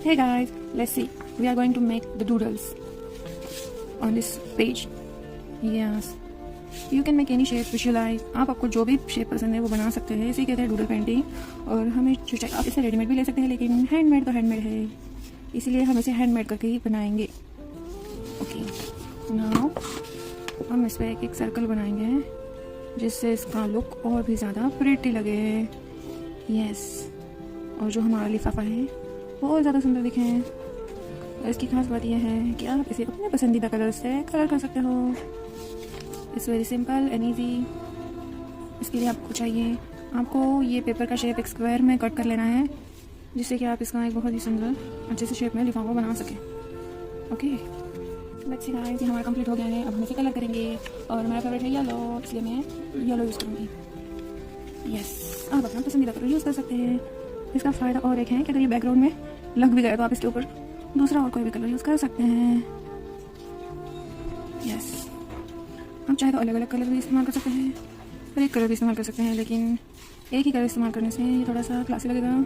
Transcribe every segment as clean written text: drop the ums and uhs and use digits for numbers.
Hey guys, let's see. We are going to make the doodles on this page. Yes. You can make any shape, visualize. आपको जो भी shape पसंद है वो बना सकते हैं. इसी कहते हैं डूडल पेंटिंग. और हमें जो चाहिए आप इसे रेडीमेड भी ले सकते हैं, लेकिन हैंडमेड तो हैंडमेड है, इसलिए हम इसे हैंडमेड करके ही बनाएंगे. ओके, नाउ हम इस पर एक सर्कल बनाएंगे जिससे इसका लुक और भी ज़्यादा प्रिटी लगे. यस. और जो हमारा लिफाफा है वो और ज़्यादा सुंदर दिखे. और इसकी खास बात यह है कि आप इसे अपने पसंदीदा कलर से कलर कर सकते हो. It's very simple and easy. इसके लिए आपको चाहिए, आपको ये पेपर का शेप एक स्क्वायर में कट कर लेना है, जिससे कि आप इसका एक बहुत ही सुंदर अच्छे से शेप में लिफाफा बना सकें. ओके, लेट्स सी गाइस, ये हमारा कंप्लीट हो गया है. अब हम इसे कलर करेंगे और मेरा फेवरेट है येलो, इसलिए मैं येलो यूज़ करूँगी. यस, आप अपना पसंदीदा कलर यूज़ कर सकते हैं. इसका फ़ायदा और एक है कि अगर ये बैकग्राउंड में लग भी गया तो आप इसके ऊपर दूसरा और कोई भी कलर यूज़ कर सकते हैं. यस, आप चाहे तो अलग अलग कलर भी इस्तेमाल कर सकते हैं और एक कलर भी इस्तेमाल कर सकते हैं, लेकिन एक ही कलर इस्तेमाल करने से ये थोड़ा सा क्लासी लगेगा,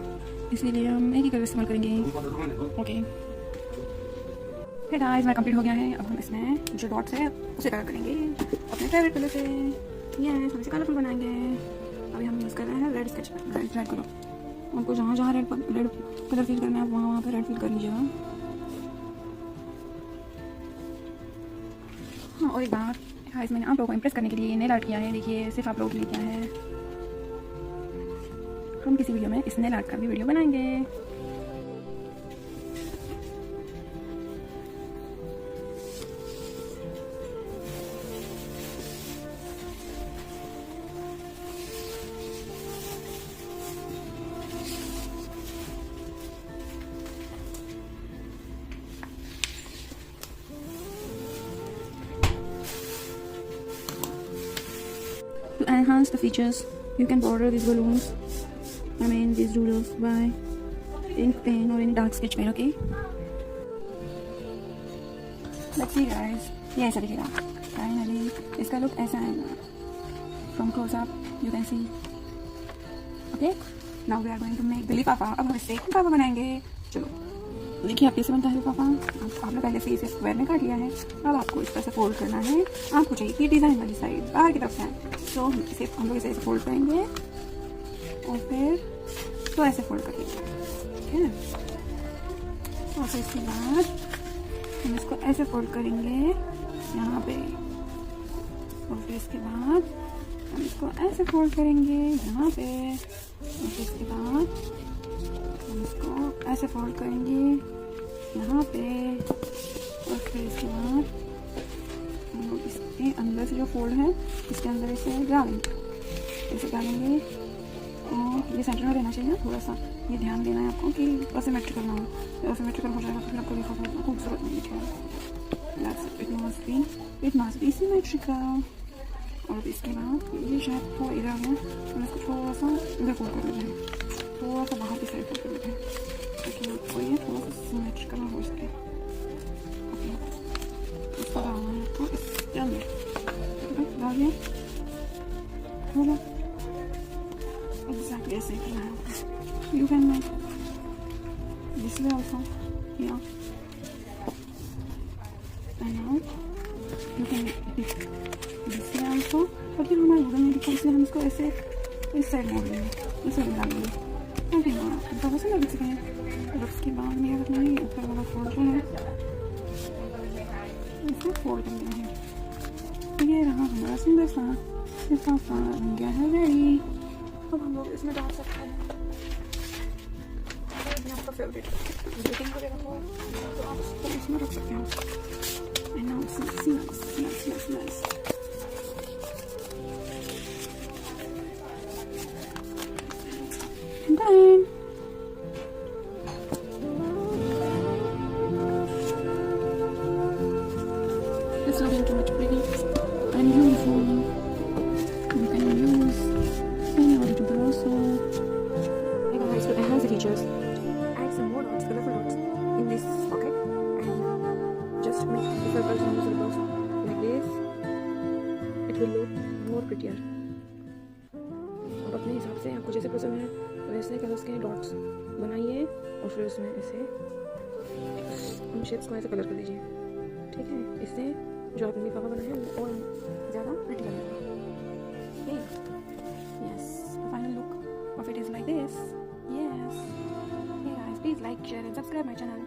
इसीलिए हम एक ही कलर इस्तेमाल करेंगे. ओके, फिर गाइस मेरा कंप्लीट हो गया है. अब हम इसमें जो डॉट्स है उसे कलर करेंगे अपने फेवरेट कलर से. यस, हम इसे कलरफुल बनाएंगे. अभी हम यूज़ कर रहे हैं रेड स्केच पेन. रेड करो. आपको जहाँ जहाँ रेड कलर फिल करना है वहाँ वहाँ पे रेड फिल कर लीजिएगा. हाँ, और एक बार गाइस, मैंने आप लोगों को इम्प्रेस करने के लिए नेल आर्ट किया है. देखिए, सिर्फ आप लोगों के लिए किया है. हम किसी वीडियो में इस नेल आर्ट का भी वीडियो बनाएंगे. To enhance the features, you can border these balloons, these doodles by ink pen or any dark sketch pen. Okay, let's see guys. ये ऐसा दिखेगा. Finally, इसका लुक ऐसा आएगा. From close up, you can see. Okay, now we are going to make the lifafa. अब हम इससे लिफाफा बनाएंगे. चलो देखिए, आप कैसे बनता है लिफाफा. आपने पहले से इसे स्क्वायर में काट लिया है. अब आपको इस तरह से फोल्ड करना है. आपको चाहिए कि डिज़ाइन वाली साइड बाहर की तरफ से आए, तो हम लोग इसे ऐसे फोल्ड करेंगे और फिर तो ऐसे फोल्ड कर देंगे. ठीक है, और फिर इसके बाद हम इसको ऐसे फोल्ड करेंगे यहाँ पे, और फिर इसके बाद हम इसको ऐसे फोल्ड करेंगे यहाँ पे, और फिर इसके बाद हम इसको ऐसे फोल्ड करेंगे यहाँ पे, और फिर इसके बाद हम लोग इसके अंदर से जो फोल्ड है इसके अंदर इसे डालेंगे. ऐसे डालेंगे और ये सेंटर में रहना चाहिए. थोड़ा सा ये ध्यान देना है आपको कि असिमेट्रिकल ना हो. जब असिमेट्रिकल हो जाएगा तो फिर आपको लिफाफा खूबसूरत नहीं दिखेगा. It must be symmetrical. और इसके बाद ये शायद थोड़ा इधर है, तो इसको थोड़ा सा इधर फोल्ड कर लेते हैं, थोड़ा सा बाहर की साइड फोल्ड कर लेते हैं, ताकि आपको ये थोड़ा सा सिमेट्रिकल हो सके. ओके, इसको डालना है आपको इसके अंदर. डालिए, बोलो एग्जैक्टली ऐसे करना है. You can make this way also. या and now you can make this way also. और फिर हमारा वुडन नहीं दिखा, इसलिए हम इसको ऐसे इस साइड मोड़ लेंगे, इस साइड डालेंगे. ओके, हाँ, बहुत सुंदर दिख सके. और उसके बाद में रखना है ऊपर वाला फोल्ड जो है इसको फोल्ड कर देना है. ये रहा हमारा सुंदर सा लिफाफा बन गया है रेडी. अब हम लोग इसमें डाल सकते हैं आपका फेवरेट ग्रीटिंग वगैरह हो तो आप इसको इसमें रख सकते हैं. And now smells. Done. It's looking too much pretty and beautiful. You can use any other doodle also. Hey guys, to enhance the features, add some more dots, colorful dots in this pocket, and just make the circles and circles like this. It will look more prettier. अब अपने हिसाब से आपको जैसे पसंद है वैसे colours के डॉट्स बनाइए और फिर उसमें इसे उन शेप्स को ऐसे कलर कर दीजिए, ठीक है। इससे जो आपने लिफाफा बनाया है वो और ज़्यादा प्रिटी लगेगा। Okay, yes, the final look of it is like this. Yes, hey guys, please like, share and subscribe my channel.